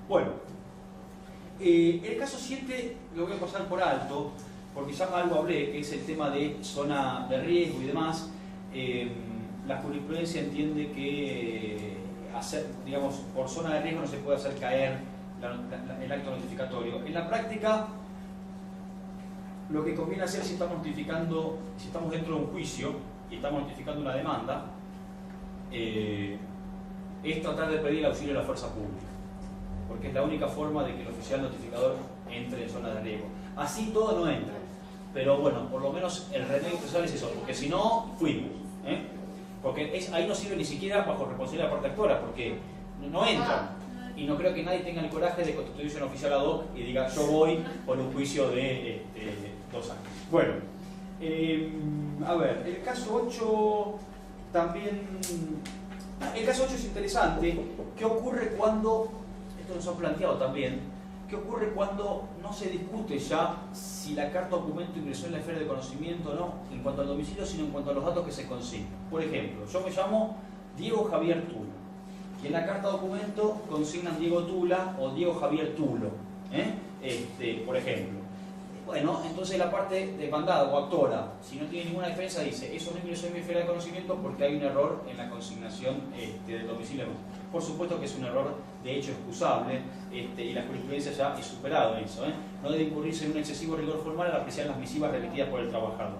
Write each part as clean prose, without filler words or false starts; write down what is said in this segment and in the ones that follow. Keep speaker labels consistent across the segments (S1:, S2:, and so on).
S1: Bueno, el caso 7 lo voy a pasar por alto, porque ya algo hablé, que es el tema de zona de riesgo y demás. La jurisprudencia entiende que digamos, por zona de riesgo no se puede hacer caer el acto notificatorio. En la práctica, lo que conviene hacer si estamos notificando, si estamos dentro de un juicio y estamos notificando una demanda, es tratar de pedir el auxilio de la fuerza pública, porque es la única forma de que el oficial notificador entre en zona de riesgo. Así todo no entra, pero bueno, por lo menos el remedio procesal es eso, porque si no, fuimos. Porque ahí no sirve ni siquiera bajo responsabilidad de la parte actora, porque no entran. Y no creo que nadie tenga el coraje de constituirse un oficial ad hoc y diga yo voy por un juicio de 2 años. Bueno, a ver, el caso 8 también... El caso 8 es interesante. ¿Qué ocurre cuando, esto nos han planteado también, qué ocurre cuando no se discute ya si la carta o documento ingresó en la esfera de conocimiento o no en cuanto al domicilio, sino en cuanto a los datos que se consignan? Por ejemplo, yo me llamo Diego Javier Tula y en la carta o documento consignan Diego Tula o Diego Javier Tulo, por ejemplo. Bueno, entonces la parte demandada o actora, si no tiene ninguna defensa, dice eso no ingresó en mi esfera de conocimiento porque hay un error en la consignación del domicilio. Por supuesto que es un error de hecho excusable y la jurisprudencia ya es superado eso. No debe incurrirse en un excesivo rigor formal al apreciar las misivas remitidas por el trabajador.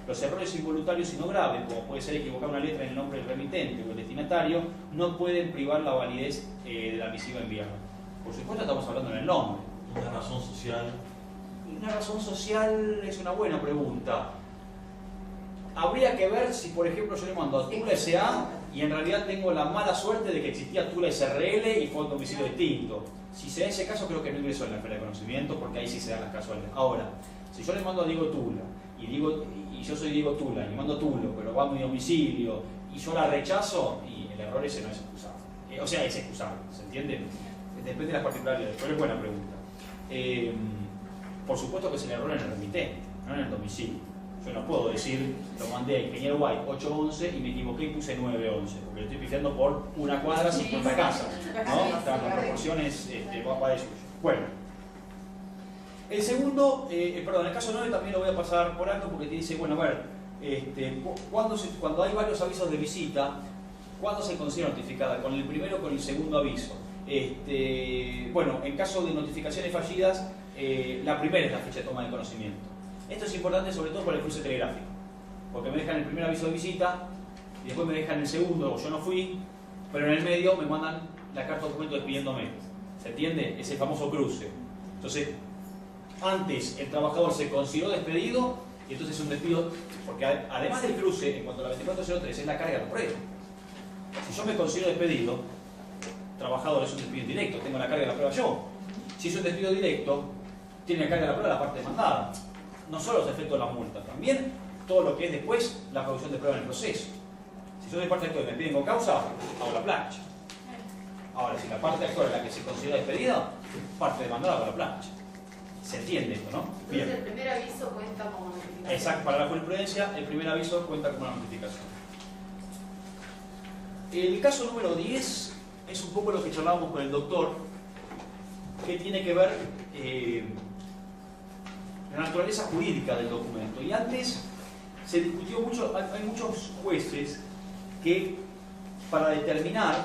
S1: Los errores involuntarios y no graves, como puede ser equivocar una letra en el nombre del remitente o el destinatario, no pueden privar la validez de la misiva enviada. Por supuesto estamos hablando en el nombre.
S2: Una razón social.
S1: Una razón social es una buena pregunta. Habría que ver si, por ejemplo, yo le mando a Tula S.A. y en realidad tengo la mala suerte de que existía Tula S.R.L. y fue un domicilio distinto. Si se da ese caso, creo que no ingresó en la esfera de conocimiento porque ahí sí se dan las casualidades. Ahora, si yo le mando a Diego Tula y yo soy Diego Tula y le mando Tulo, pero va a mi domicilio y yo la rechazo, y el error ese no es excusable. O sea, es excusable, ¿se entiende? Depende de las particularidades, pero es buena pregunta. Por supuesto que es el error en el remitente, no en el domicilio. Yo no puedo decir, lo mandé a Ingeniero White 811 y me equivoqué y puse 911, porque lo estoy pifiando por una cuadra 50 casas, ¿no? Hasta las proporciones va de suyo. Bueno, el segundo, perdón, el caso 9 también lo voy a pasar por alto porque te dice, bueno, a ver, cuando hay varios avisos de visita, ¿cuándo se considera notificada? ¿Con el primero o con el segundo aviso? Bueno, en caso de notificaciones fallidas, la primera es la fecha de toma de conocimiento. Esto es importante sobre todo por el cruce telegráfico, porque me dejan el primer aviso de visita y después me dejan el segundo, o yo no fui, pero en el medio me mandan la carta de documento despidiéndome. ¿Se entiende? Ese famoso cruce. Entonces, antes el trabajador se consideró despedido y entonces es un despido, porque además del cruce, en cuanto a la 2403, es la carga de la prueba. Si yo me considero despedido, trabajador es un despido indirecto, tengo la carga de la prueba yo. Si es un despido directo, tiene la carga de la prueba la parte demandada. No solo los efectos de la multa, también todo lo que es después la producción de prueba en el proceso. Si yo de parte actora me piden con causa, hago la plancha. Ahora, si la parte actora es la que se considera despedida, parte demandada hago la plancha. ¿Se entiende esto, no?
S3: Bien. Entonces el primer aviso cuenta como notificación.
S1: Exacto, para la jurisprudencia el primer aviso cuenta como una notificación. El caso número 10 es un poco lo que charlábamos con el doctor, que tiene que ver la naturaleza jurídica del documento. Y antes se discutió mucho, hay muchos jueces que para determinar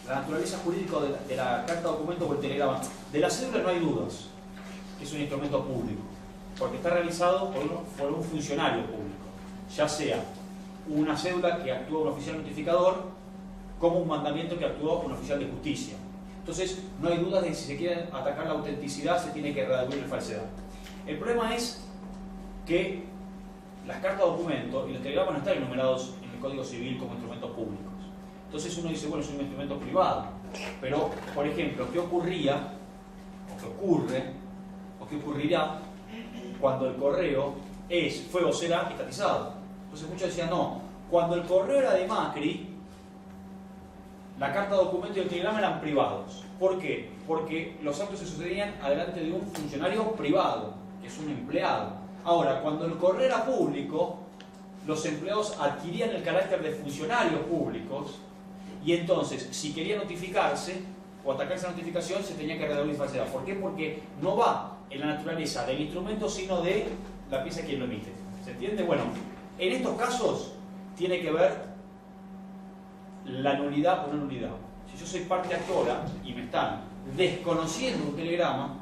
S1: la naturaleza jurídica de la carta documento o el telegrama, de la cédula no hay dudas, que es un instrumento público, porque está realizado por un funcionario público, ya sea una cédula que actúa un oficial notificador, como un mandamiento que actúa un oficial de justicia. Entonces, no hay dudas de que si se quiere atacar la autenticidad, se tiene que redabuir la falsedad. El problema es que las cartas de documento y los telegramas no están enumerados en el Código Civil como instrumentos públicos. Entonces uno dice, bueno, es un instrumento privado. Pero, por ejemplo, ¿qué ocurría, o qué ocurre, o qué ocurrirá cuando el correo fue o será estatizado? Entonces muchos decían, no, cuando el correo era de Macri, la carta de documento y el telegrama eran privados. ¿Por qué? Porque los actos se sucedían adelante de un funcionario privado, que es un empleado. Ahora, cuando el correo era público, los empleados adquirían el carácter de funcionarios públicos y entonces, si quería notificarse, o atacar esa notificación, se tenía que redabulir falsedad. ¿Por qué? Porque no va en la naturaleza del instrumento, sino de la pieza que lo emite. ¿Se entiende? Bueno, en estos casos tiene que ver la nulidad o no nulidad. Si yo soy parte actora y me están desconociendo un telegrama,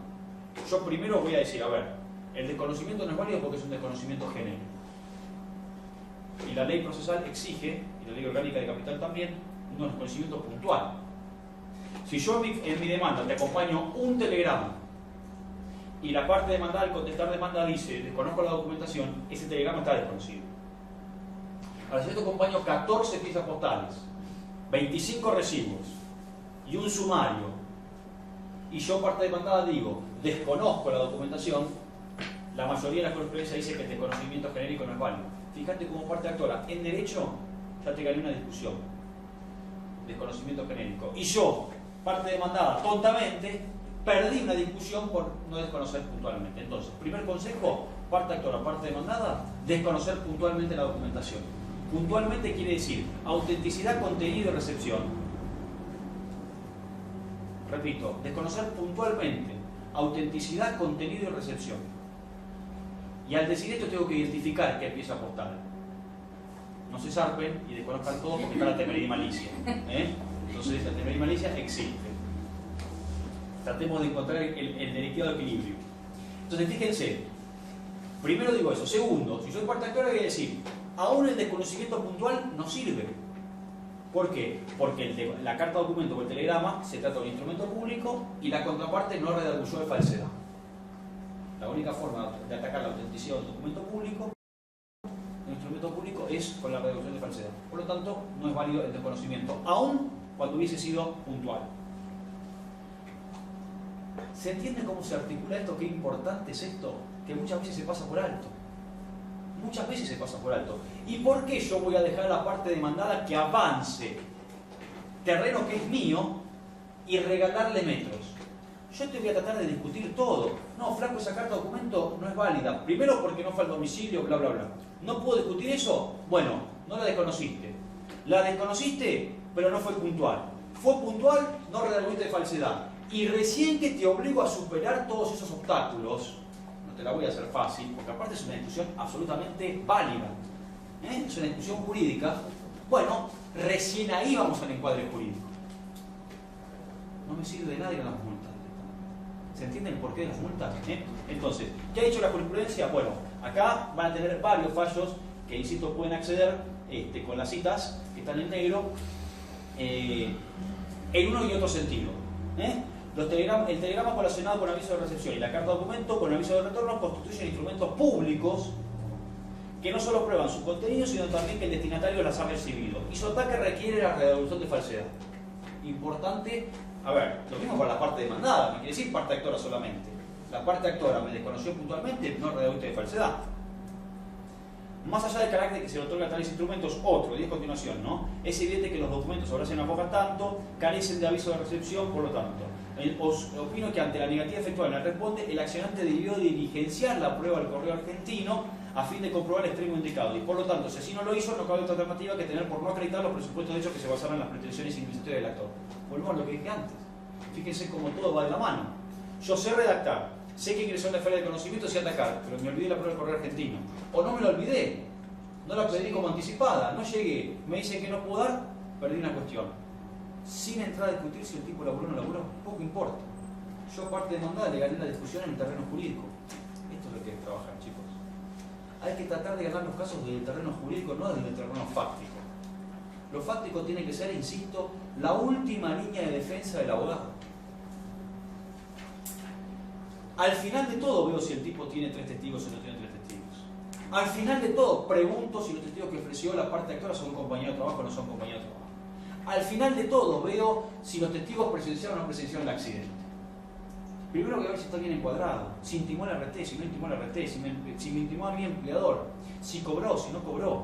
S1: yo primero voy a decir, a ver, el desconocimiento no es válido porque es un desconocimiento genérico. Y la ley procesal exige, y la ley orgánica de capital también, un desconocimiento puntual. Si yo en mi demanda te acompaño un telegrama y la parte demandada al contestar demanda dice desconozco la documentación, ese telegrama está desconocido. Ahora, si yo te acompaño 14 piezas postales, 25 recibos y un sumario, y yo parte demandada digo desconozco la documentación, la mayoría de la jurisprudencia dice que el desconocimiento genérico no es válido. Fíjate como parte actora, en derecho ya te gané una discusión, desconocimiento genérico, y yo, parte demandada, tontamente, perdí una discusión por no desconocer puntualmente. Entonces, primer consejo, parte actora, parte demandada, desconocer puntualmente la documentación. Puntualmente quiere decir autenticidad, contenido y recepción. Repito, desconocer puntualmente autenticidad, contenido y recepción. Y al decir esto tengo que identificar qué pieza postal. No se zarpen y desconozcan todo porque está la temeridad y malicia. Entonces la temeridad y malicia existe. Tratemos de encontrar el delicado equilibrio. Entonces fíjense, primero digo eso. Segundo, si soy parte actora voy a decir, aún el desconocimiento puntual no sirve. ¿Por qué? Porque la carta documento o el telegrama se trata de un instrumento público y la contraparte no redarguyó de falsedad. La única forma de atacar la autenticidad de un documento público, un instrumento público, es con la reducción de falsedad. Por lo tanto, no es válido el desconocimiento, aun cuando hubiese sido puntual. ¿Se entiende cómo se articula esto? Qué importante es esto, que muchas veces se pasa por alto. Muchas veces se pasa por alto. ¿Y por qué yo voy a dejar a la parte demandada que avance terreno que es mío y regalarle metros? Yo te voy a tratar de discutir todo. No, flaco, esa carta de documento no es válida. Primero porque no fue al domicilio, bla, bla, bla. ¿No puedo discutir eso? Bueno, no la desconociste. La desconociste, pero no fue puntual. Fue puntual, no redargüiste de falsedad. Y recién que te obligo a superar todos esos obstáculos, no te la voy a hacer fácil, porque aparte es una discusión absolutamente válida. Es una discusión jurídica. Bueno, recién ahí vamos al encuadre jurídico. No me sirve de nada ir a las multas. ¿Se entiende el porqué de las multas? Entonces, ¿qué ha dicho la jurisprudencia? Bueno, acá van a tener varios fallos que, insisto, pueden acceder con las citas que están en negro en uno y otro sentido. El telegrama colacionado con aviso de recepción y la carta documento con aviso de retorno constituyen instrumentos públicos que no solo prueban su contenido, sino también que el destinatario las ha recibido. Y su ataque requiere la redabución de falsedad. Importante. A ver, lo mismo para la parte demandada, no quiere decir parte actora solamente. La parte actora me desconoció puntualmente, no redabución de falsedad. Más allá del carácter que se le otorga a tales instrumentos, otro, y a continuación, ¿no? Es evidente que los documentos ahora se no apocan tanto, carecen de aviso de recepción, por lo tanto. Opino que ante la negativa efectuada en la responde, el accionante debió diligenciar la prueba al correo argentino a fin de comprobar el extremo indicado. Y por lo tanto, si así no lo hizo, no cabe otra alternativa que tener por no acreditar los presupuestos de hechos que se basaron en las pretensiones indemnizatorias del actor. Volvemos a lo que dije antes. Fíjense cómo todo va de la mano. Yo sé redactar, sé que ingresó en la esfera de conocimiento y sé atacar, pero me olvidé la prueba del correo argentino. O no me la olvidé, no la pedí como anticipada, no llegué, me dicen que no puedo dar, perdí una cuestión. Sin entrar a discutir si el tipo laburó o no laburó, poco importa. Yo, parte demandada, le gané la discusión en el terreno jurídico. Esto es lo que es trabajar, chicos. Hay que tratar de ganar los casos del terreno jurídico, no desde el terreno fáctico. Lo fáctico tiene que ser, insisto, la última línea de defensa del abogado. Al final de todo veo si el tipo tiene 3 testigos o no tiene 3 testigos. Al final de todo pregunto si los testigos que ofreció la parte actora son compañeros de trabajo o no son compañeros de trabajo. Al final de todo veo si los testigos presenciaron o no presenciaron el accidente. Primero voy a ver si está bien encuadrado, si intimó el RT, si no intimó el RT, si me intimó a mi empleador, si cobró, si no cobró,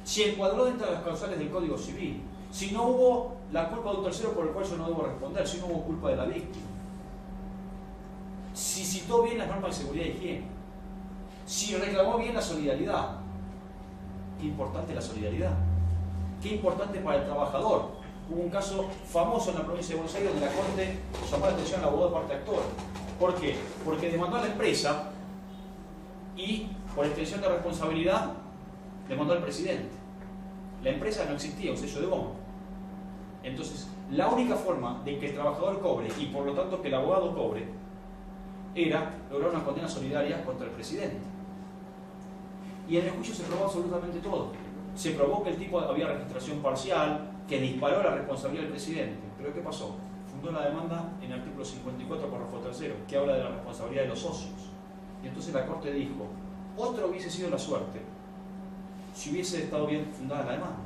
S1: si encuadró dentro de las causales del Código Civil, si no hubo la culpa de un tercero por el cual yo no debo responder, si no hubo culpa de la víctima, si citó bien las normas de seguridad y higiene, si reclamó bien la solidaridad. Qué importante la solidaridad, qué importante para el trabajador. Hubo un caso famoso en la provincia de Buenos Aires donde la Corte llamó la atención al abogado de parte actor. ¿Por qué? Porque demandó a la empresa y, por extensión de responsabilidad, demandó al presidente. La empresa no existía, un sello de goma. Entonces, la única forma de que el trabajador cobre y por lo tanto que el abogado cobre era lograr una condena solidaria contra el presidente. Y en el juicio se probó absolutamente todo. Se probó que el tipo había registración parcial, que disparó la responsabilidad del presidente. ¿Pero qué pasó? Fundó la demanda en el artículo 54, párrafo 3, que habla de la responsabilidad de los socios. Y entonces la Corte dijo, otra hubiese sido la suerte si hubiese estado bien fundada la demanda.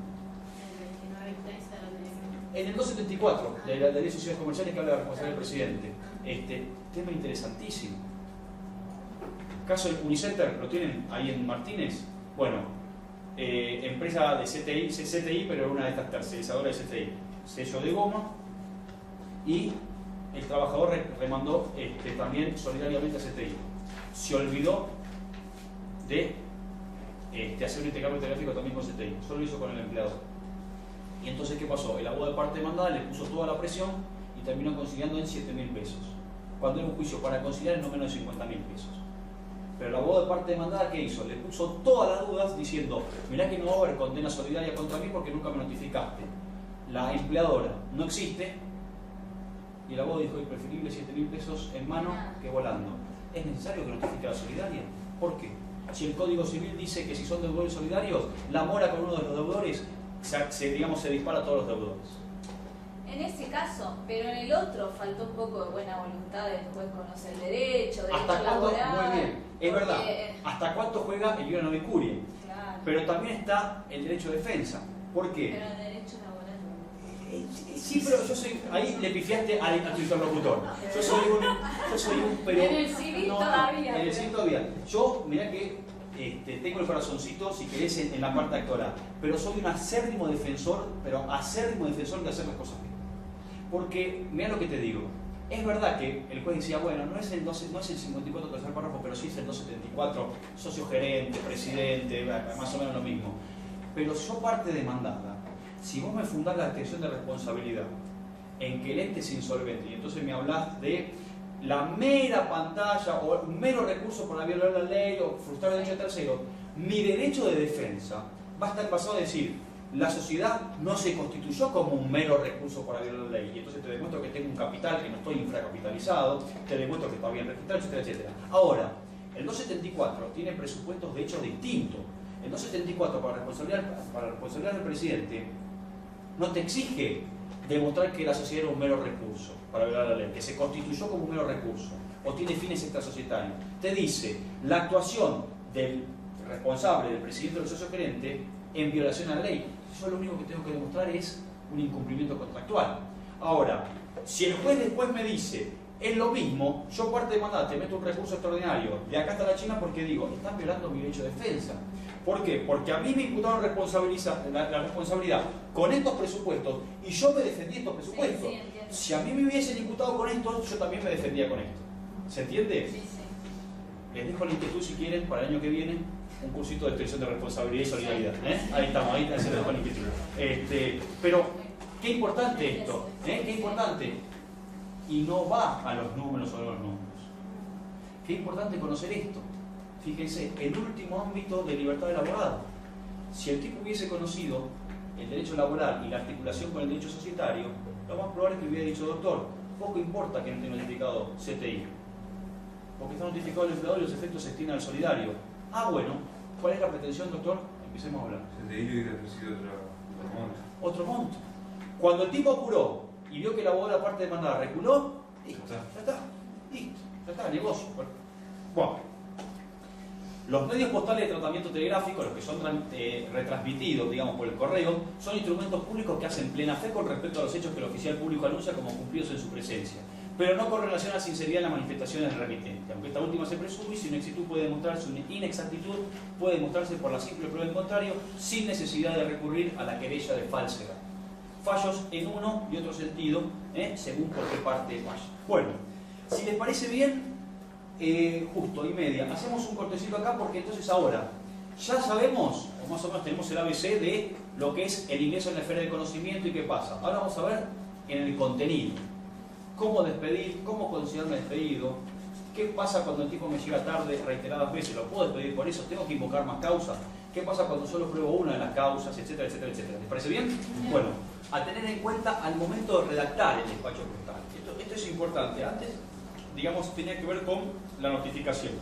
S1: En el 274 de la Ley de Sociedades Comerciales que habla de la responsabilidad del presidente. Tema interesantísimo. Caso del Unicenter, ¿lo tienen ahí en Martínez? Bueno, empresa de CTI, pero una de estas tercerizadoras de CTI. Sello de goma y el trabajador remandó también solidariamente a CTI. Se olvidó de hacer un intercambio telegráfico también con CTI, solo lo hizo con el empleador. Y entonces, ¿qué pasó? El abogado de parte demandada le puso toda la presión y terminó conciliando en 7.000 pesos. Cuando era un juicio para conciliar en no menos de 50.000 pesos. Pero el abogado de parte demandada, ¿qué hizo? Le puso todas las dudas diciendo, mirá que no va a haber condena solidaria contra mí porque nunca me notificaste. La empleadora no existe. Y el abogado dijo, es preferible 7.000 pesos en mano que volando. ¿Es necesario que notifique a la solidaria? ¿Por qué? Si el Código Civil dice que si son deudores solidarios, la mora con uno de los deudores se dispara a todos los deudores.
S2: En ese caso, pero en el otro faltó un poco de buena voluntad del juez conocer el derecho laboral.
S1: Muy bien, es verdad. ¿Hasta cuánto juega el Iura Novi Curie?
S2: Claro.
S1: Pero también está el derecho de defensa. ¿Por qué?
S2: Pero el derecho laboral.
S1: Sí, pero yo soy. Ahí le pifiaste a tu interlocutor. Yo soy un pero.
S2: En el civil todavía.
S1: En el civil todavía. Yo, mirá que tengo el corazoncito, si querés, en la parte actoral. Pero soy un acérrimo defensor, de hacer las cosas bien. Porque, mirá lo que te digo. Es verdad que el juez decía, bueno, no es el 54 tercer párrafo, pero sí es el 274, socio gerente, presidente, más o menos lo mismo. Pero yo parte demandada, si vos me fundás la extensión de responsabilidad en que el ente es insolvente, y entonces me hablás de la mera pantalla o un mero recurso por violar la ley o frustrar el derecho de tercero, mi derecho de defensa va a estar basado en decir, la sociedad no se constituyó como un mero recurso para violar la ley, y entonces te demuestro que tengo un capital, que no estoy infracapitalizado, te demuestro que está bien registrado, etcétera, etcétera. Ahora, el 274 tiene presupuestos de hecho distintos. El 274 para la responsabilidad del presidente no te exige demostrar que la sociedad era un mero recurso para violar la ley, que se constituyó como un mero recurso o tiene fines extrasocietarios. Te dice la actuación del responsable, del presidente o del socio gerente en violación a la ley. Yo lo único que tengo que demostrar es un incumplimiento contractual. Ahora, si el juez después me dice es lo mismo, yo parte de mandar, te meto un recurso extraordinario de acá hasta la China porque digo, están violando mi derecho de defensa. ¿Por qué? Porque a mí me imputaron la responsabilidad con estos presupuestos y yo me defendí estos presupuestos.
S2: Sí,
S1: si a mí me hubiesen imputado con esto, yo también me defendía con esto. ¿Se entiende?
S2: Sí.
S1: Les dejo la inquietud si quieren para el año que viene un cursito de extensión de responsabilidad y solidaridad. Ahí estamos, ahí se les dejo la inquietud. Pero, qué importante esto, qué importante. Y no va a los números o a los números. Qué importante conocer esto. Fíjense, el último ámbito de libertad del abogado. Si el tipo hubiese conocido el derecho laboral y la articulación con el derecho societario, lo más probable es que hubiera dicho, doctor, poco importa que no esté notificado CTI, porque está notificado el empleador y los efectos se extienden al solidario. Ah, bueno, ¿cuál es la pretensión, doctor? Empecemos a hablar.
S4: CTI hubiera ofrecido otro monto.
S1: Otro monto. Cuando el tipo apuró y vio que el abogado de la parte demandada reculó, listo, ya está, negocio. Bueno, los medios postales de tratamiento telegráfico, los que son retransmitidos, digamos, por el correo, son instrumentos públicos que hacen plena fe con respecto a los hechos que el oficial público anuncia como cumplidos en su presencia, pero no con relación a la sinceridad de las manifestaciones del remitente, aunque esta última se presume y su inexactitud puede demostrarse por la simple prueba en contrario, sin necesidad de recurrir a la querella de falsedad. Fallos en uno y otro sentido, según por qué parte vaya. Bueno, si les parece bien, justo y media, hacemos un cortecito acá porque entonces ahora ya sabemos, o más o menos tenemos el ABC de lo que es el ingreso en la esfera del conocimiento y qué pasa. Ahora vamos a ver en el contenido. Cómo despedir, cómo considerarme despedido, qué pasa cuando el tipo me llega tarde reiteradas veces, lo puedo despedir por eso, tengo que invocar más causas, qué pasa cuando solo pruebo una de las causas, etcétera, etcétera, etcétera. ¿Les parece bien? Bueno, a tener en cuenta al momento de redactar el despacho postal. Esto es importante. Antes, digamos, tenía que ver con la notificación.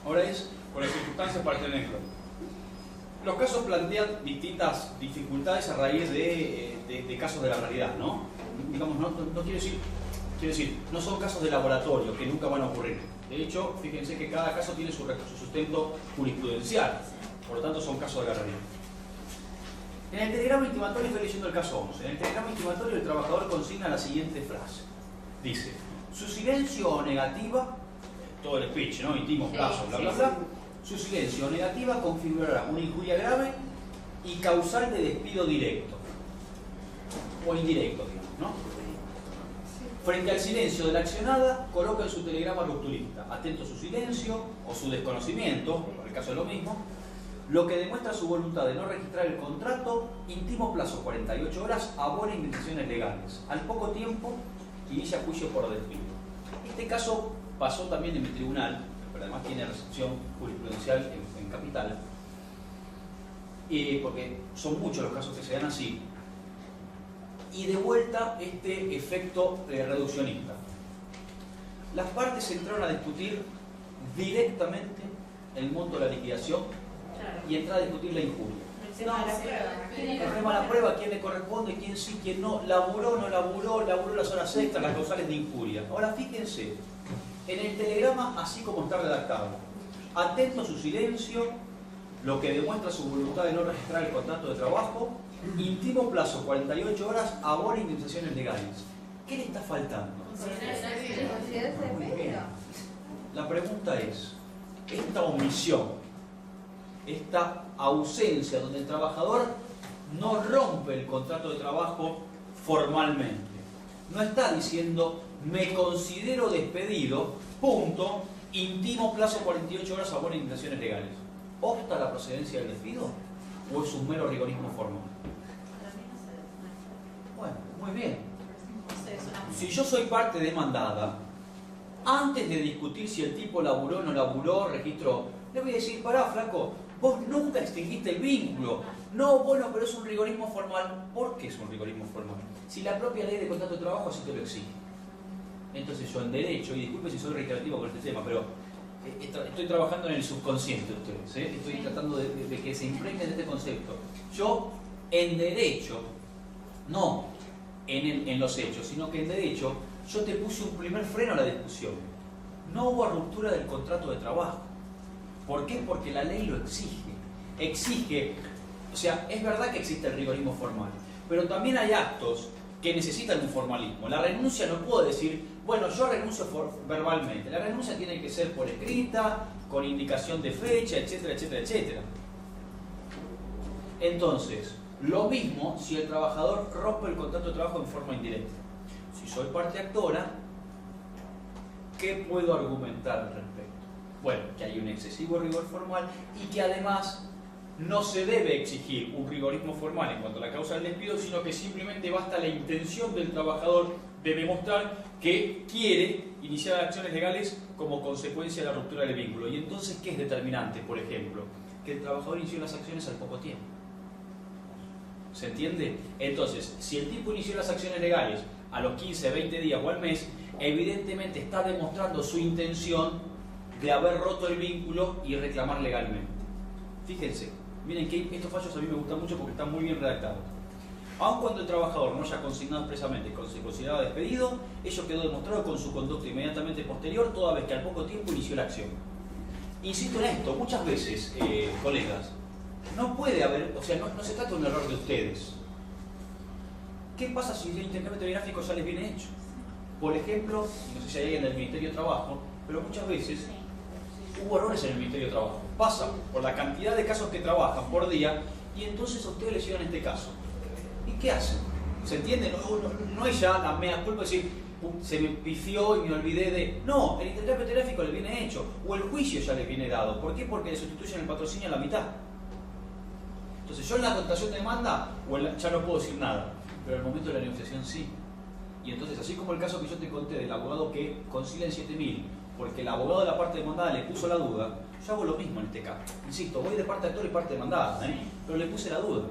S1: Ahora es con las circunstancias para tener en cuenta. Los casos plantean distintas dificultades a raíz de casos de la realidad, ¿no? Digamos, no quiero decir, no son casos de laboratorio que nunca van a ocurrir. De hecho, fíjense que cada caso tiene su sustento jurisprudencial, por lo tanto son casos de la realidad. En el telegrama intimatorio, estoy leyendo el caso 11, en el telegrama intimatorio el trabajador consigna la siguiente frase. Dice, su silencio o negativa, todo el speech, ¿no? Intimo, plazo, bla, bla, bla. Su silencio o negativa configurará una injuria grave y causal de despido directo o indirecto, digamos, ¿no? Frente al silencio de la accionada, coloca en su telegrama rupturista, atento a su silencio o su desconocimiento, por el caso es lo mismo, lo que demuestra su voluntad de no registrar el contrato, intimo plazo 48 horas, abona indemnizaciones legales. Al poco tiempo, inicia juicio por despido. Este caso pasó también en mi tribunal, pero además tiene recepción jurisprudencial en Capital, porque son muchos los casos que se dan así, y de vuelta este efecto reduccionista. Las partes entraron a discutir directamente el monto de la liquidación y entraron a discutir la injuria. El tema de la prueba, quién le corresponde, quién sí, quién no, laburó, no laburó, laburó las horas extras, las causales de injuria. Ahora fíjense, en el telegrama, así como está redactado, atento a su silencio, lo que demuestra su voluntad de no registrar el contrato de trabajo, intimo plazo 48 horas, abona indemnizaciones legales. ¿Qué le está faltando? La pregunta es, esta omisión, esta ausencia donde el trabajador no rompe el contrato de trabajo formalmente, no está diciendo me considero despedido, punto, intimo plazo 48 horas, abona indemnizaciones legales. ¿Obsta la procedencia del despido o es un mero rigorismo formal? Bueno, muy bien. Si yo soy parte demandada, antes de discutir si el tipo laburó o no laburó, registro, le voy a decir, pará, flaco, vos nunca extinguiste el vínculo. No, bueno, pero es un rigorismo formal. ¿Por qué es un rigorismo formal? Si la propia ley de contrato de trabajo así te lo exige. Entonces yo en derecho, y disculpe si soy reiterativo con este tema, pero estoy trabajando en el subconsciente de ustedes, ¿eh? Estoy tratando de que se impregne de este concepto. Yo en derecho, no en los hechos, sino que en derecho yo te puse un primer freno a la discusión. No hubo ruptura del contrato de trabajo. ¿Por qué? Porque la ley lo exige. Exige, o sea, es verdad que existe el rigorismo formal, pero también hay actos que necesitan un formalismo. La renuncia no puedo decir, bueno, yo renuncio verbalmente. La renuncia tiene que ser por escrita, con indicación de fecha, etcétera, etcétera, etcétera. Entonces, lo mismo si el trabajador rompe el contrato de trabajo en forma indirecta. Si soy parte actora, ¿qué puedo argumentar al respecto? Bueno, que hay un excesivo rigor formal y que además no se debe exigir un rigorismo formal en cuanto a la causa del despido, sino que simplemente basta la intención del trabajador de demostrar que quiere iniciar acciones legales como consecuencia de la ruptura del vínculo. Y entonces, ¿qué es determinante? Por ejemplo, que el trabajador inició las acciones al poco tiempo. ¿Se entiende? Entonces, si el tipo inició las acciones legales a los 15, 20 días o al mes, evidentemente está demostrando su intención de haber roto el vínculo y reclamar legalmente. Fíjense, miren que estos fallos a mí me gustan mucho porque están muy bien redactados. Aun cuando el trabajador no haya consignado expresamente que se consideraba despedido, ello quedó demostrado con su conducta inmediatamente posterior, toda vez que al poco tiempo inició la acción. Insisto en esto, muchas veces, colegas, no puede haber, o sea, no se trata de un error de ustedes. ¿Qué pasa si el intercambio telegráfico ya les viene hecho? Por ejemplo, no sé si hay alguien del Ministerio de Trabajo, pero muchas veces hubo errores en el Ministerio de Trabajo. Pasa por la cantidad de casos que trabajan por día y entonces a ustedes les llegan este caso. ¿Y qué hacen? ¿Se entiende? No es ya la mea culpa de decir, se me pifió y me olvidé de... No, el intercambio telegráfico le viene hecho, o el juicio ya le viene dado. ¿Por qué? Porque le sustituyen el patrocinio a la mitad. Entonces yo en la contestación de demanda ya no puedo decir nada, pero en el momento de la negociación sí. Y entonces, así como el caso que yo te conté del abogado que concilia en 7.000 porque el abogado de la parte demandada le puso la duda, yo hago lo mismo en este caso. Insisto, voy de parte actor y parte demandada, pero le puse la duda.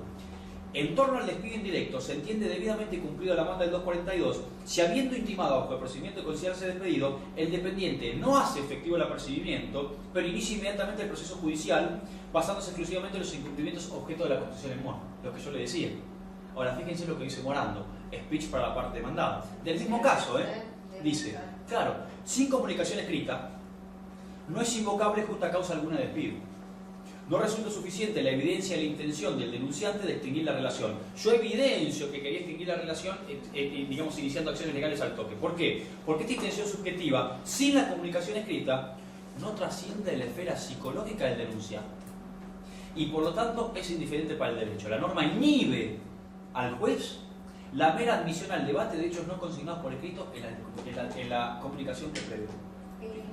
S1: En torno al despido indirecto, se entiende debidamente cumplido la manda del 242 si habiendo intimado bajo el procedimiento de considerarse despedido, el dependiente no hace efectivo el apercibimiento, pero inicia inmediatamente el proceso judicial basándose exclusivamente en los incumplimientos objeto de la Constitución en Morando, lo que yo le decía. Ahora fíjense lo que dice Morando, speech para la parte demandada. Del mismo caso, dice, claro, sin comunicación escrita, no es invocable justa causa alguna de despido. No resulta suficiente la evidencia y la intención del denunciante de extinguir la relación. Yo evidencio que quería extinguir la relación, digamos, iniciando acciones legales al toque. ¿Por qué? Porque esta intención subjetiva, sin la comunicación escrita, no trasciende la esfera psicológica del denunciante. Y por lo tanto es indiferente para el derecho. La norma inhibe al juez la mera admisión al debate de hechos no consignados por escrito en la comunicación que prevé.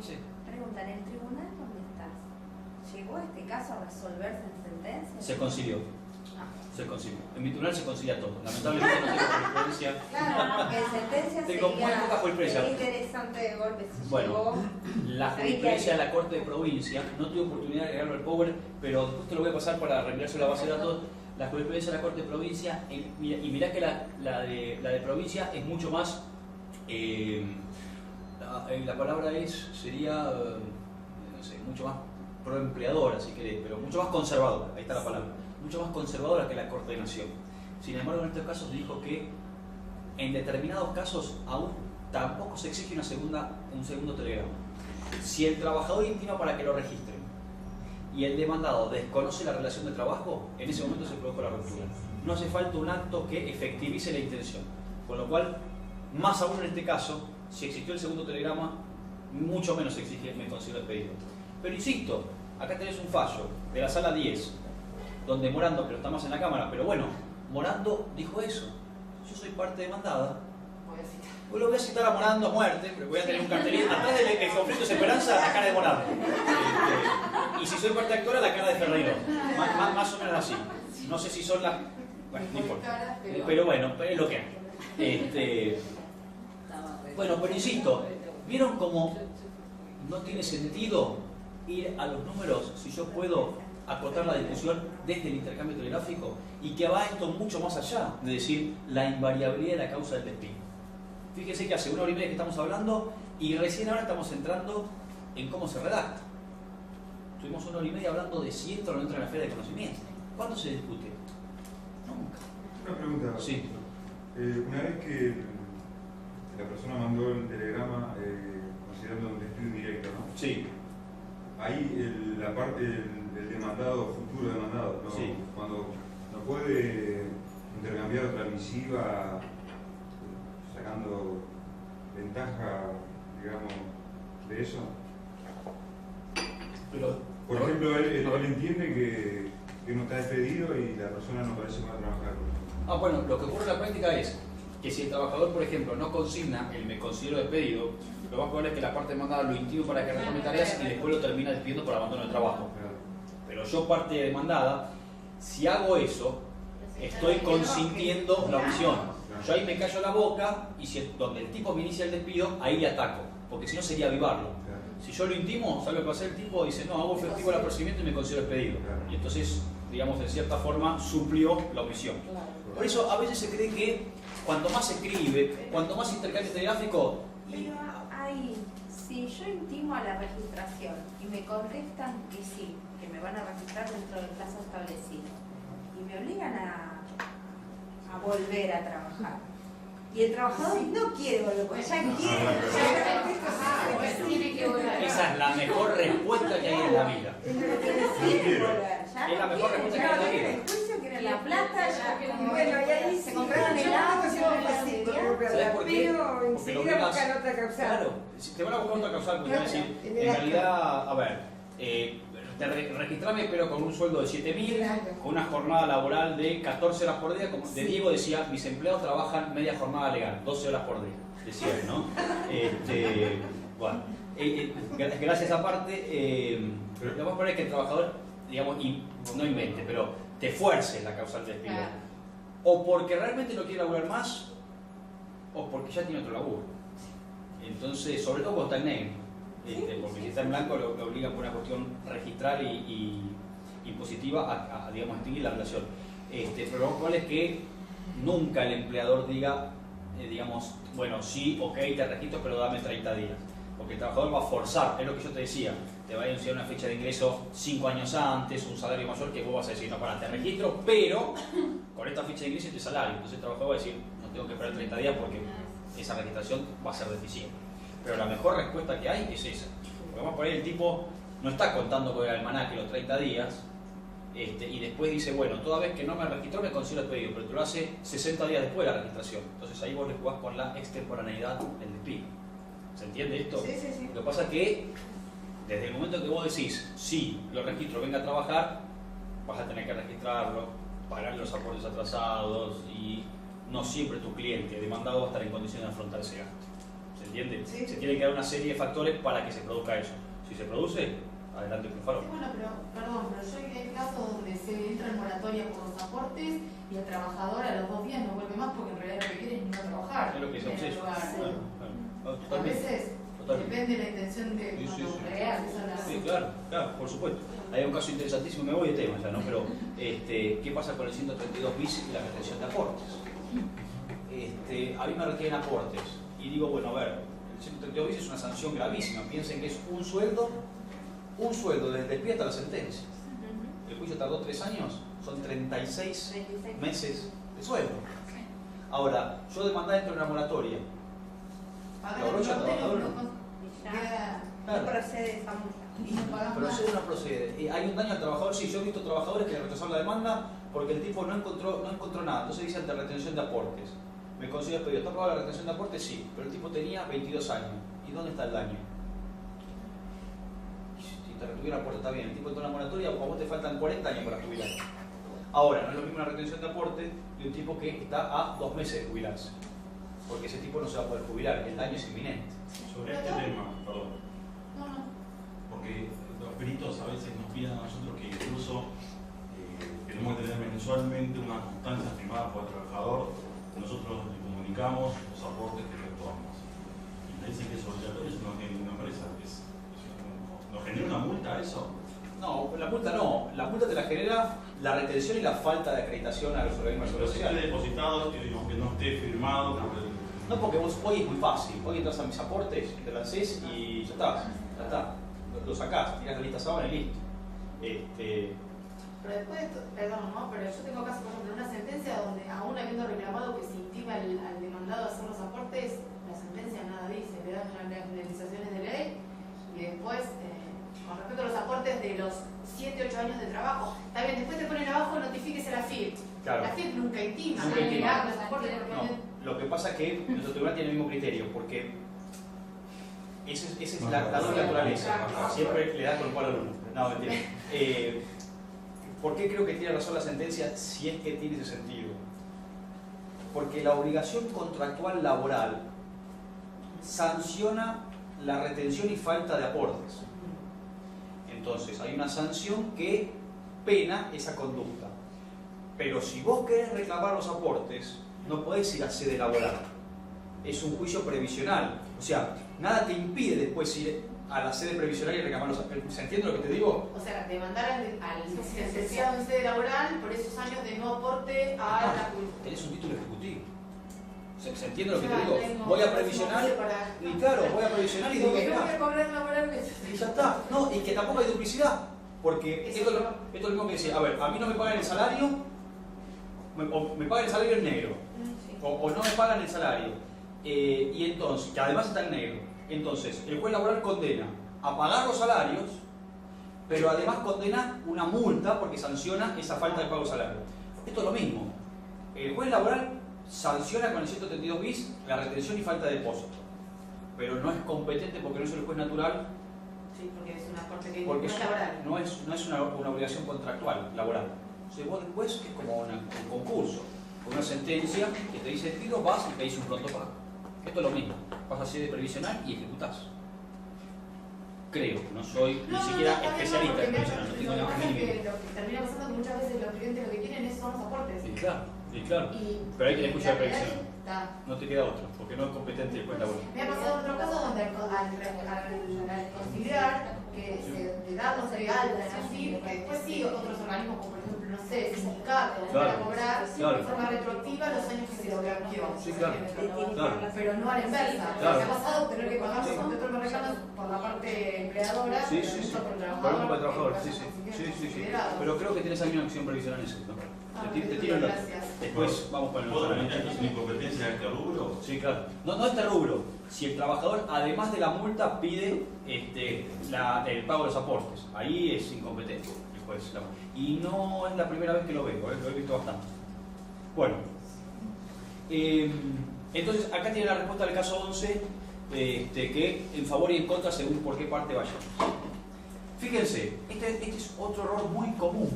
S1: Sí.
S5: Pregunta, ¿en el tribunal dónde estás? ¿Llegó este caso a resolverse en sentencia?
S1: Se concilió. Se concilió. En mi tribunal se concilia todo. Lamentablemente no tengo jurisprudencia.
S5: Claro, porque en sentencia
S1: tengo muy poca jurisprudencia.
S5: sería interesante de golpe si
S1: bueno,
S5: llegó.
S1: La jurisprudencia de la Corte de Provincia, no tuve oportunidad de agregarlo al Power, pero después te lo voy a pasar para reenviarse la base de datos. La jurisprudencia de la Corte de Provincia, y mirá que la de Provincia es mucho más, la palabra sería, no sé, mucho más proempleadora, si querés, pero mucho más conservadora, ahí está la palabra, mucho más conservadora que la Corte de Nación. Sin embargo, en estos casos dijo que en determinados casos aún tampoco se exige un segundo telegrama. Si el trabajador intima para que lo registren y el demandado desconoce la relación de trabajo, en ese momento se produjo la ruptura. No hace falta un acto que efectivice la intención. Con lo cual, más aún en este caso, si existió el segundo telegrama, mucho menos se exige me considero despedido. Pero insisto, acá tenés un fallo de la sala 10, donde Morando, pero está más en la cámara, pero bueno, Morando dijo eso. Yo soy parte demandada. Pues lo voy a citar a Morando a muerte, pero voy a tener un cartelito. Atrás del conflicto de esperanza, la cara de Morando. Y si soy parte actora, la cara de Ferreiro. Más o menos así. No sé si son las... Bueno, no importa. Pero bueno, es lo que hay. Bueno, pero insisto, ¿vieron cómo no tiene sentido ir a los números si yo puedo acotar la discusión desde el intercambio telegráfico? Y que va esto mucho más allá de decir la invariabilidad de la causa del despido. Fíjense que hace 1 hora y media que estamos hablando y recién ahora estamos entrando en cómo se redacta. Tuvimos 1 hora y media hablando de si entra o no entra en la esfera de conocimiento. ¿Cuándo se discute? Nunca.
S4: Una pregunta.
S1: Sí.
S4: Una vez que la persona mandó el telegrama considerando un despido indirecto, ¿no?
S1: Sí.
S4: Ahí la parte del demandado, futuro demandado, ¿no?
S1: Sí.
S4: Cuando no puede intercambiar otra misiva sacando ventaja, digamos, de eso.
S1: Pero,
S4: por ejemplo, él entiende que no está despedido y la persona no parece que va a trabajar.
S1: bueno, lo que ocurre en la práctica es que si el trabajador, por ejemplo, no consigna el me considero despedido, lo más probable es que la parte demandada lo intime para que retome tareas y después lo termina despidiendo por abandono de trabajo. Pero yo, parte demandada, si hago eso, estoy consintiendo la omisión. Yo ahí me callo la boca y donde el tipo me inicia el despido, ahí le ataco, porque si no sería avivarlo. Si yo lo intimo, ¿sabe lo que pasa? El tipo dice, no, hago efectivo el apercibimiento y me considero despedido. Y entonces, digamos, de cierta forma, suplió la omisión. Por eso, a veces se cree que cuanto más se escribe, cuanto más intercambio telegráfico...
S5: Pero ahí, si yo intimo a la registración y me contestan que sí, que me van a registrar dentro del plazo establecido, y me obligan a volver a trabajar, y el trabajador no quiere volver, porque ya quiere,
S3: tiene que volver.
S1: Esa es la mejor respuesta que hay en la vida. Es la mejor respuesta que hay en la vida.
S5: El juicio quiere la plata, ya,
S6: Bueno, y ahí se compraron el auto, se van a
S1: ¿Sabes por qué? Porque lo
S6: enseguida
S1: obligas...
S6: buscan otra causal.
S1: Claro, si te van a buscar otra causal, porque van a decir, en realidad, a ver, registrame pero con un sueldo de 7.000, con una jornada laboral de 14 horas por día, como de Diego decía, mis empleados trabajan media jornada legal, 12 horas por día, decía él, ¿no? Bueno, gracias a esa parte, lo más probable es que el trabajador, digamos, no invente, pero te fuerce la causal de despido.
S3: Claro.
S1: O porque realmente no quiere laburar más, o porque ya tiene otro laburo. Entonces, sobre todo cuando está en negro. Porque si está en blanco lo obliga por una cuestión registral y impositiva a digamos, extinguir la relación. Pero lo cual es que nunca el empleador diga, digamos, bueno, sí, ok, te registro, pero dame 30 días. Porque el trabajador va a forzar, es lo que yo te decía, te va a anunciar una fecha de ingreso 5 años antes, un salario mayor, que vos vas a decir, no, pará, te registro, pero con esta fecha de ingreso y este salario. Entonces el trabajador va a decir, no tengo que esperar 30 días porque esa registración va a ser deficiente. Pero la mejor respuesta que hay es esa. Porque vamos por ahí, el tipo no está contando con el almanaque los 30 días, y después dice, bueno, toda vez que no me registró me considero el pedido, pero tú lo hace 60 días después de la registración. Entonces ahí vos le jugás con la extemporaneidad del despido. ¿Se entiende esto?
S6: Sí, sí, sí.
S1: Lo que pasa es que desde el momento que vos decís, sí, lo registro, venga a trabajar, vas a tener que registrarlo, pagar los aportes atrasados y no siempre tu cliente demandado va a estar en condiciones de afrontar ese gasto. ¿Se entiende?
S6: Sí.
S1: Se tiene que dar una serie de factores para que se produzca eso. Si se produce, adelante con farol.
S3: Sí, bueno, pero, perdón, pero yo hay casos donde se entra en moratoria por los aportes y el trabajador a los 2 días no vuelve más porque en realidad lo que quiere es no trabajar.
S1: Es lo que decíamos
S3: en el
S1: eso.
S3: lugar.
S1: Bueno,
S3: A
S1: totalmente.
S3: veces
S1: Totalmente.
S3: depende de la intención de
S1: Sí, sí,
S3: cuando
S1: sí.
S3: reales son las...
S1: Sí, claro, por supuesto. Hay un caso interesantísimo, me voy de tema ya, ¿no? Pero, ¿qué pasa con el 132 bis y la retención de aportes? A mí me retienen aportes y digo, bueno, a ver, el 132 bis es una sanción gravísima. Piensen que es un sueldo desde el despido hasta la sentencia. El juicio tardó 3 años, son 36 meses de sueldo. Ahora, yo demandé dentro de una moratoria.
S3: Pagar
S1: La
S3: el
S1: brocha
S3: norte
S1: trabajador.
S5: Y ya
S3: queda...
S1: Claro.
S5: no procede esa multa.
S3: y no pagas
S1: Pero
S3: más.
S1: eso no procede. Hay un daño al trabajador, sí, yo he visto trabajadores que le rechazaron la demanda porque el tipo no encontró nada. Entonces dice ante retención de aportes. Me consigo pedido, ¿está aprobada la retención de aportes? Sí, pero el tipo tenía 22 años. ¿Y dónde está el daño? Si te retuvieron aporte, está bien. El tipo entró en la moratoria, a vos te faltan 40 años para jubilar. Ahora, no es lo mismo una retención de aporte de un tipo que está a 2 meses de jubilarse. Porque ese tipo no se va a poder jubilar, el daño es inminente.
S7: Sobre este tema, perdón,
S3: No.
S7: porque los peritos a veces nos piden a nosotros que incluso tenemos que tener mensualmente una constancia firmada por el trabajador, nosotros le comunicamos los aportes que efectuamos. Y me dicen que es obligatorio, eso no tiene ninguna empresa. ¿Nos genera una multa eso?
S1: No, la multa no. La multa te la genera la retención y la falta de acreditación a los organismos
S7: Pero si esté
S1: sociales.
S7: depositado, que no esté firmado, porque
S1: No, porque vos hoy es muy fácil. Hoy entras a mis aportes, te lo haces y ya está. Lo sacás, tirás la lista sábana y listo.
S3: Pero después, perdón, ¿no? Pero yo tengo casos, por ejemplo, una sentencia donde aún habiendo reclamado que se intima al demandado a hacer los aportes, la sentencia nada dice, le dan las penalizaciones de ley y después, con respecto a los aportes de los 7, 8 años de trabajo, está bien, después te ponen abajo, notifíquese la FIP.
S1: Claro.
S3: La FIP nunca intima,
S1: Nunca intima.
S3: los aportes porque
S1: No, lo que pasa es que nuestro tribunal tiene el mismo criterio, porque esa es la doble naturaleza. Siempre le da con el palo al uno. No, mentira. ¿Por qué creo que tiene razón la sentencia si es que tiene ese sentido? Porque la obligación contractual laboral sanciona la retención y falta de aportes. Entonces, hay una sanción que pena esa conducta. Pero si vos querés reclamar los aportes, no podés ir a sede laboral. Es un juicio previsional. O sea, nada te impide después ir a la sede previsional y reclamar los aportes. ¿Se entiende lo que te digo?
S3: O sea, demandar al sentenciado en sede laboral por esos años de no aporte a la cultura.
S1: Tenés un título ejecutivo. ¿Se entiende lo que te
S3: Ya
S1: digo?
S3: tengo
S1: Voy a
S3: un
S1: previsional
S3: para-
S1: y claro, voy a previsional y digo,
S3: Porque no
S1: mirá,
S3: voy a cobrar laboralmente.
S1: y ya está. No, y que tampoco hay duplicidad. Porque
S3: Eso
S1: esto es
S3: no.
S1: lo mismo que decir, a ver, a mí no me pagan el salario, o me pagan el salario en negro, o no me pagan el salario. Y entonces, que además está en negro. Entonces, el juez laboral condena a pagar los salarios, pero además condena una multa porque sanciona esa falta de pago de salario. Esto es lo mismo. El juez laboral sanciona con el 132 bis la retención y falta de depósito, pero no es competente porque no es el juez natural,
S3: Sí, porque es un aporte que
S1: porque
S3: no es laboral.
S1: no es una obligación contractual laboral. Entonces vos después es como un concurso, con una sentencia que te dice tiro, vas y pedís un pronto pago. Esto es lo mismo, vas a sede previsional y ejecutás. Creo, no soy ni
S3: No,
S1: siquiera
S3: está bien,
S1: especialista en
S3: porque
S1: previsional, no tengo
S3: lo
S1: ni
S3: que pasa es
S1: mínima idea.
S3: que lo que termina pasando es que muchas veces los clientes lo que quieren son los aportes.
S1: Y claro,
S3: Y
S1: pero hay que escuchar
S3: la realidad
S1: previsión.
S3: está.
S1: No te queda otra, porque no es competente el cuenta bueno.
S3: Me ha pasado otro caso donde al conciliar que de darnos de alta en AFIP, que después sí otros organismos como por ejemplo, no sé, sindicatos, van a cobrar
S1: Claro.
S3: de forma retroactiva los años que se lo cambió.
S1: Sí, claro. Claro.
S3: Pero no a la inversa.
S1: Claro.
S3: Me ha pasado tener que pagar los otros me reclaman por la parte empleadora,
S1: Sí,
S3: pero
S1: sí, sí.
S3: mucho por el
S1: Por
S3: trabajador.
S1: ejemplo, el trabajador,
S3: que
S1: sí,
S3: pasa
S1: sí.
S3: con
S1: Sí, sí, sí.
S3: considerados.
S1: Pero creo que tenés alguna acción previsional en eso, ¿no? Te tiro el dato.
S3: Gracias.
S1: Después vamos con el
S7: ¿Puedo
S1: otro.
S7: limitar entonces mi competencia en este rubro?
S1: Sí, claro. No este rubro. Si el trabajador, además de la multa, pide el pago de los aportes, ahí es incompetente el juez. Y no es la primera vez que lo veo, lo he visto bastante. Bueno, entonces acá tiene la respuesta del caso 11, que en favor y en contra según por qué parte vayamos. Fíjense, este es otro error muy común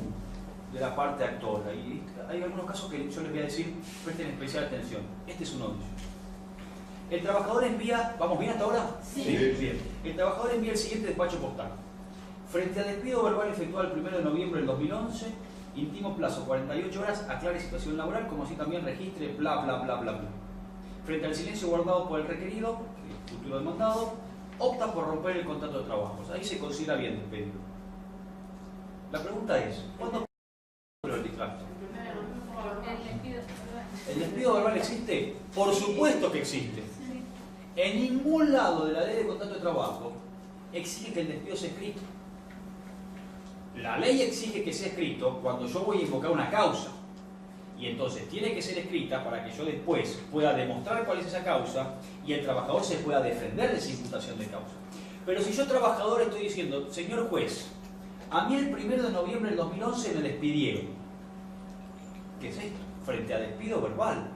S1: de la parte actora, y hay algunos casos que yo les voy a decir, presten especial atención. Este es uno de ellos. El trabajador envía, ¿vamos bien hasta ahora?
S3: Sí.
S1: Bien. El trabajador envía el siguiente despacho postal. Frente al despido verbal efectuado el 1 de noviembre del 2011, íntimo plazo 48 horas, aclare situación laboral, como así también registre bla bla bla bla bla. Frente al silencio guardado por el requerido, el futuro demandado, opta por romper el contrato de trabajo. Ahí se considera bien despedido. La pregunta es, ¿cuándo el distracto? ¿El despido verbal existe? Por supuesto que existe. En ningún lado de la ley de contrato de trabajo exige que el despido sea escrito. La ley exige que sea escrito cuando yo voy a invocar una causa. Y entonces tiene que ser escrita para que yo después pueda demostrar cuál es esa causa y el trabajador se pueda defender de esa imputación de causa. Pero si yo trabajador estoy diciendo, señor juez, a mí el 1 de noviembre del 2011 me despidieron. ¿Qué es esto? Frente a despido verbal.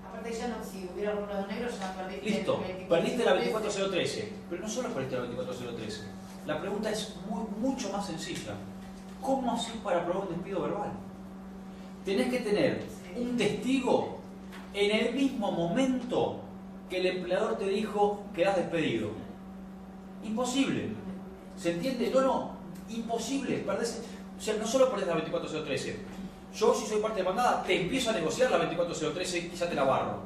S3: Aparte ya no, si hubiera rubro negro ya perdiste.
S1: Listo,
S3: el
S1: perdiste la 24013. Pero no solo perdiste la 24013. La pregunta es mucho más sencilla. ¿Cómo hacer para probar un despido verbal? Tenés que tener un testigo en el mismo momento que el empleador te dijo que has despedido. Imposible. ¿Se entiende? No, imposible. Perdés, o sea, no solo perdés la 24013. Yo, si soy parte demandada, te empiezo a negociar la 24013 y quizá te la barro.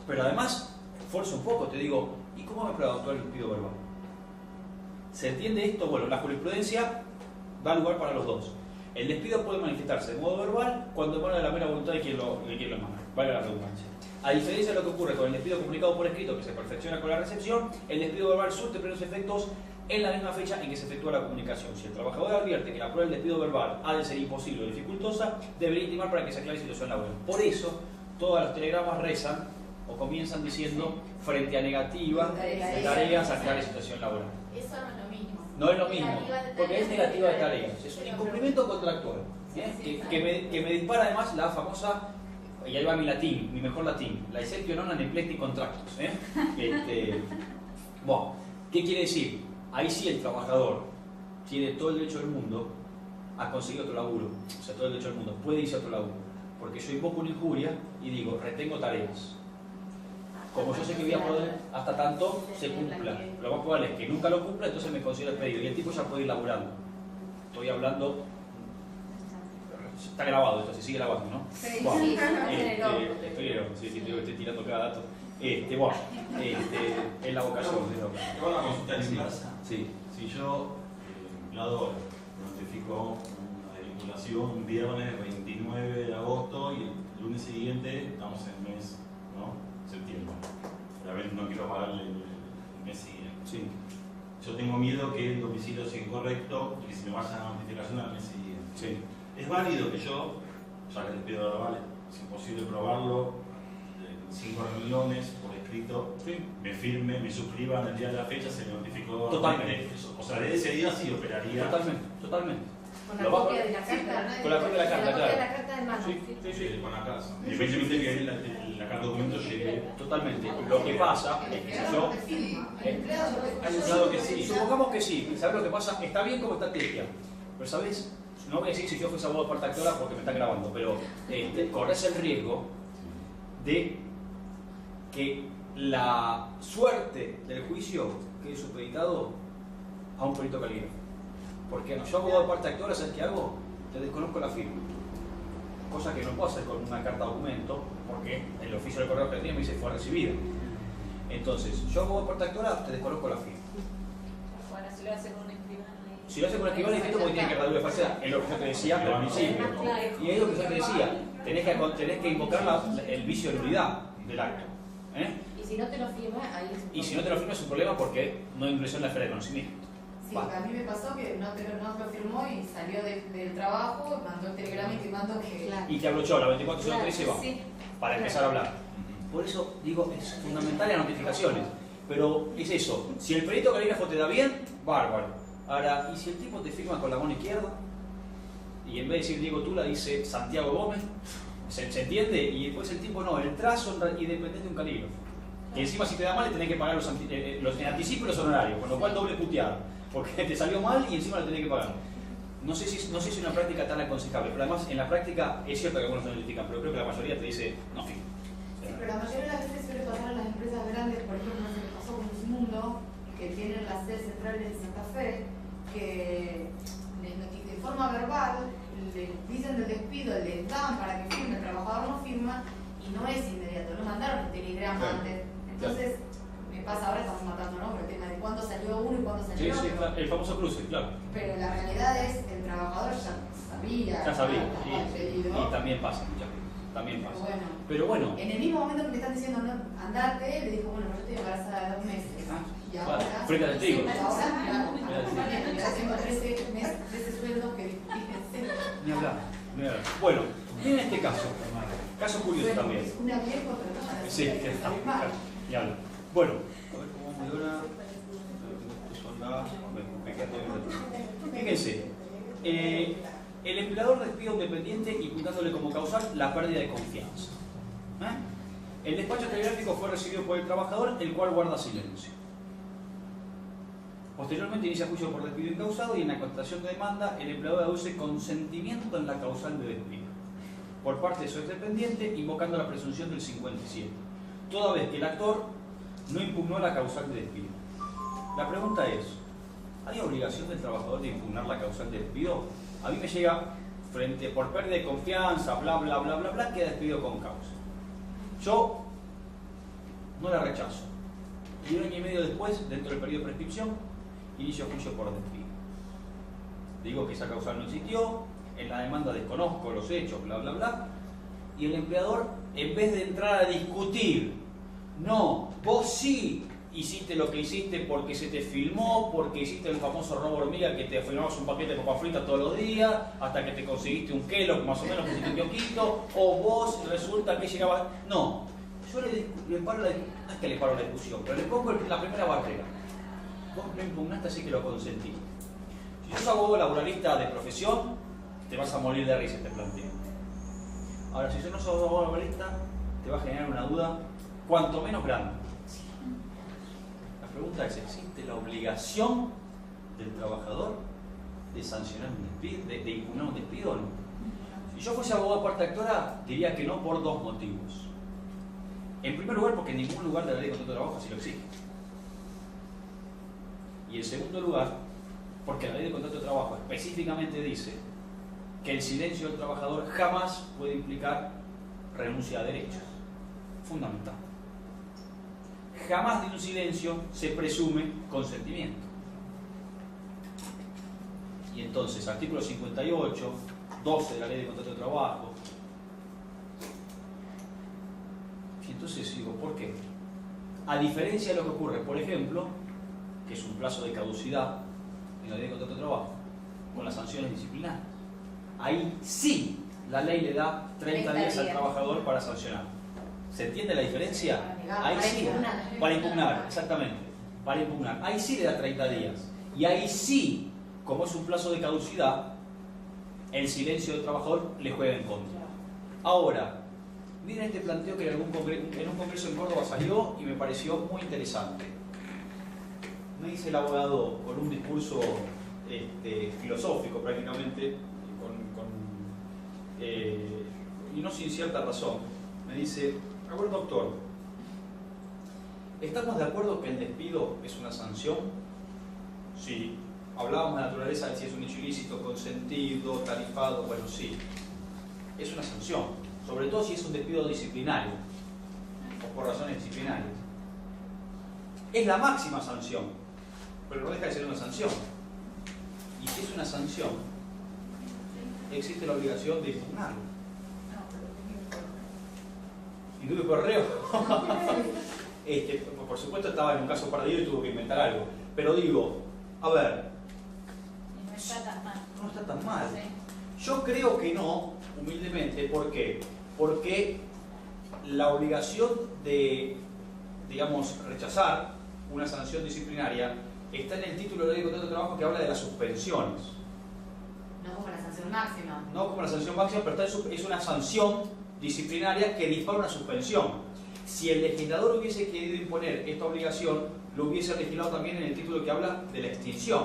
S1: Pero además, esfuerzo un poco, te digo, ¿y cómo me puedo actuar el despido verbal? ¿Se entiende esto? Bueno, la jurisprudencia da lugar para los dos. El despido puede manifestarse de modo verbal cuando emana de la mera voluntad de quien lo emana. Vale la redundancia. A diferencia de lo que ocurre con el despido comunicado por escrito, que se perfecciona con la recepción, el despido verbal surte plenos efectos en la misma fecha en que se efectúa la comunicación. Si el trabajador advierte que la prueba del despido verbal ha de ser imposible o dificultosa, debería intimar para que se aclare situación laboral. Por eso, todos los telegramas rezan o comienzan diciendo frente a negativa de tareas, aclare situación laboral.
S2: Eso no es lo mismo.
S1: No es lo mismo, porque es negativa de tareas, es un incumplimiento contractual, que me dispara además la famosa, y ahí va mi latín, mi mejor latín, la exceptio non neglect contractus. Bueno, ¿qué quiere decir? Ahí sí el trabajador tiene todo el derecho del mundo a conseguir otro laburo, o sea, todo el derecho del mundo, puede irse a otro laburo, porque yo invoco una injuria y digo, retengo tareas. Como yo sé que voy a poder hasta tanto se cumpla, lo más probable es que nunca lo cumpla, entonces me considero despedido y el tipo ya puede ir laburando. Estoy hablando, está grabado esto, se sigue grabando, ¿no?
S5: Sí,
S1: Bueno,
S5: sí,
S1: estoy tirando cada dato. Bueno, es la vocación.
S7: Te van a consultar inversa.
S1: Sí.
S7: Si yo, empleador, notifico una vinculación un viernes 29 de agosto y el lunes siguiente estamos en el mes, ¿no? Septiembre. Realmente no quiero pagarle el mes siguiente.
S1: Sí.
S7: Yo tengo miedo que el domicilio sea incorrecto y que se me vaya la notificación al mes siguiente.
S1: Sí.
S7: Es válido que yo, ya que les pido verbal, es imposible probarlo, 5 reuniones por escrito,
S1: Sí.
S7: me firme, me suscriba en el día de la fecha, se me notificó.
S1: Totalmente.
S7: O sea, de ese día sí operaría.
S1: Totalmente.
S5: Con la
S1: Lo va-
S5: copia de la carta.
S1: Con la copia de la carta,
S5: Con la copia de
S1: claro.
S5: la carta de mano.
S7: Sí, con la casa. Independientemente que la carta de documento llegue.
S1: Totalmente. Lo que pasa es que si yo...
S3: El empleado
S1: Hay un lado que sí. Supongamos que sí. ¿Sabes lo que pasa? Está bien como estrategia. Pero ¿sabes? No voy a decir si yo fuese abogado de parte actora porque me están grabando, pero corres el riesgo de que la suerte del juicio quede supeditado a un perito calígrafo. ¿Por qué no? Yo abogado de parte actora, ¿sabes qué hago? Te desconozco la firma. Cosa que no puedo hacer con una carta documento, porque el oficio del correo que tenía me dice fue recibida. Entonces, yo abogado de parte actora, te desconozco la firma.
S2: Bueno, si lo hace con un escribano.
S1: Si lo hace con el escribano es distinto porque tiene que reducir falsedad, es lo que yo te decía al principio. Y es lo que yo te decía, tenés que invocar el vicio de nulidad del acto.
S3: Y si no te lo firma, ahí es un
S1: Y si no te lo firma es un problema porque no ingresó en la esfera de conocimiento.
S3: Sí, a mí me pasó que no lo firmó y salió del trabajo, mandó el telegrama intimando que...
S1: Y te abrochó la 2403 y va,
S2: Sí.
S1: para empezar a hablar. Por eso digo, es fundamental las notificaciones. Pero es eso, si el perito calígrafo te da bien, bárbaro. Ahora, ¿y si el tipo te firma con la mano izquierda? Y en vez de decir Diego Tula dice Santiago Gómez, ¿se entiende? Y después el tipo no, el trazo y depende de un calígrafo. Y encima si te da mal le tenés que pagar en anticipo y los honorarios, con lo cual doble puteado. Porque te salió mal y encima lo tenés que pagar. No sé si es una práctica tan aconsejable, pero además en la práctica es cierto que algunos no notifican, pero creo que la mayoría te dice no firma.
S3: Sí, pero la mayoría de las veces suele pasar en las empresas grandes, por ejemplo, no sé qué pasó con Musimundo, que tienen la sede central en Santa Fe, que de forma verbal le dicen del despido, le dan para que firme, el trabajador no firma y no es inmediato, no mandaron el telegrama antes. Entonces, me pasa ahora, estamos matando, ¿no? Por el tema de cuándo salió uno y cuándo salió
S1: Sí,
S3: otro.
S1: sí, claro, el famoso cruce, claro.
S3: Pero la realidad es que el trabajador ya sabía.
S1: Ya sabía,
S3: el pedido.
S1: y también pasa, muchas veces, también pasa.
S3: Bueno,
S1: Pero bueno,
S3: en el mismo momento que le están diciendo no, andate, le dijo, bueno, yo estoy embarazada de 2 meses. Y ahora,
S1: vale, frente al testigo.
S3: ahora, claro, ya tengo 13 sueldos que fíjense.
S1: Ni hablar, ni hablar. Bueno, miren este caso curioso también.
S3: Es una vieja contratada.
S1: Sí, que está. Ni hablar. Bueno, a ver cómo me dura. Fíjense, el empleador despide a un dependiente imputándole como causal la pérdida de confianza. El despacho telegráfico fue recibido por el trabajador, el cual guarda silencio. Posteriormente inicia juicio por despido incausado y en la contestación de demanda el empleador aduce consentimiento en la causal de despido por parte de su exdependiente, invocando la presunción del 57, toda vez que el actor no impugnó la causal de despido. La pregunta es, ¿hay obligación del trabajador de impugnar la causal de despido? A mí me llega por pérdida de confianza, bla, bla, bla, bla, bla, queda despido con causa. Yo no la rechazo. Y 1 año y medio después, dentro del periodo de prescripción, inicio juicio por despido. Digo que esa causal no existió, en la demanda desconozco los hechos, bla, bla, bla. Y el empleador, en vez de entrar a discutir, no, vos sí hiciste lo que hiciste porque se te filmó, porque hiciste el famoso robo hormiga que te filmabas un paquete de papas fritas todos los días, hasta que te conseguiste un kilo, más o menos pusiste un kiosquito, o vos resulta que llegabas... No, yo le paro la discusión, pero le pongo la primera barrera. Vos lo impugnaste, así que lo consentí. Si sos abogado laboralista de profesión, te vas a morir de risa, te planteo. Ahora, si no sos abogado laboralista, te va a generar una duda cuanto menos grande. La pregunta es, ¿existe la obligación del trabajador de sancionar un despido, de impugnar un despido o no? Si yo fuese abogado de parte actora, diría que no por 2 motivos. En primer lugar, porque en ningún lugar de la ley de contrato de trabajo así lo exige. Y en segundo lugar, porque la ley de contrato de trabajo específicamente dice que el silencio del trabajador jamás puede implicar renuncia a derechos. Fundamental. Jamás de un silencio se presume consentimiento. Y entonces, artículo 58, 12 de la ley de contrato de trabajo. Y entonces digo, ¿por qué? A diferencia de lo que ocurre, por ejemplo, que es un plazo de caducidad en la ley de contrato de trabajo, con las sanciones disciplinarias. Ahí sí la ley le da 30 días al trabajador para sancionar. ¿Se entiende la diferencia? Ahí sí, para impugnar, exactamente, para impugnar. Ahí sí le da 30 días. Y ahí sí, como es un plazo de caducidad, el silencio del trabajador le juega en contra. Ahora, miren este planteo que en un congreso en Córdoba salió y me pareció muy interesante. Me dice el abogado con un discurso filosófico prácticamente, y no sin cierta razón. Me dice, a ver doctor, ¿estamos de acuerdo que el despido es una sanción? Sí. hablábamos de la naturaleza de si es un hecho ilícito, consentido, tarifado, bueno, sí. Es una sanción, sobre todo si es un despido disciplinario o por razones disciplinarias. Es la máxima sanción, pero no deja de ser una sanción. Y si es una sanción, existe la obligación de impugnarlo. ¿Y tuve correo? Por supuesto estaba en un caso perdido y tuvo que inventar algo. Pero digo, a ver,
S2: No está tan mal.
S1: no está tan mal.
S2: Sí.
S1: Yo creo que no, humildemente. ¿Por qué? Porque la obligación de, digamos, rechazar una sanción disciplinaria está en el título de la ley de contrato de trabajo que habla de las suspensiones.
S3: No como la sanción máxima.
S1: No como la sanción máxima, pero es una sanción disciplinaria que dispara una suspensión. Si el legislador hubiese querido imponer esta obligación, lo hubiese legislado también en el título que habla de la extinción.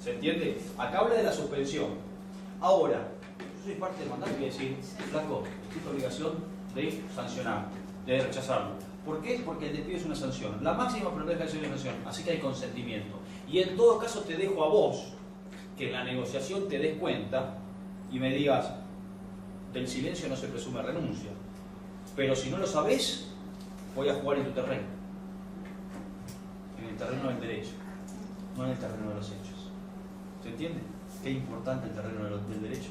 S1: ¿Se entiende? Acá habla de la suspensión. Ahora, yo soy parte del mandato y voy a decir, flaco, esta obligación de sancionar, de rechazarlo. ¿Por qué? Porque el despido es una sanción. La máxima pero no deja de ser una sanción, así que hay consentimiento. Y en todo caso te dejo a vos que en la negociación te des cuenta y me digas, del silencio no se presume renuncia. Pero si no lo sabés, voy a jugar en tu terreno. En el terreno del derecho, no en el terreno de los hechos. ¿Se entiende? Qué importante el terreno del derecho.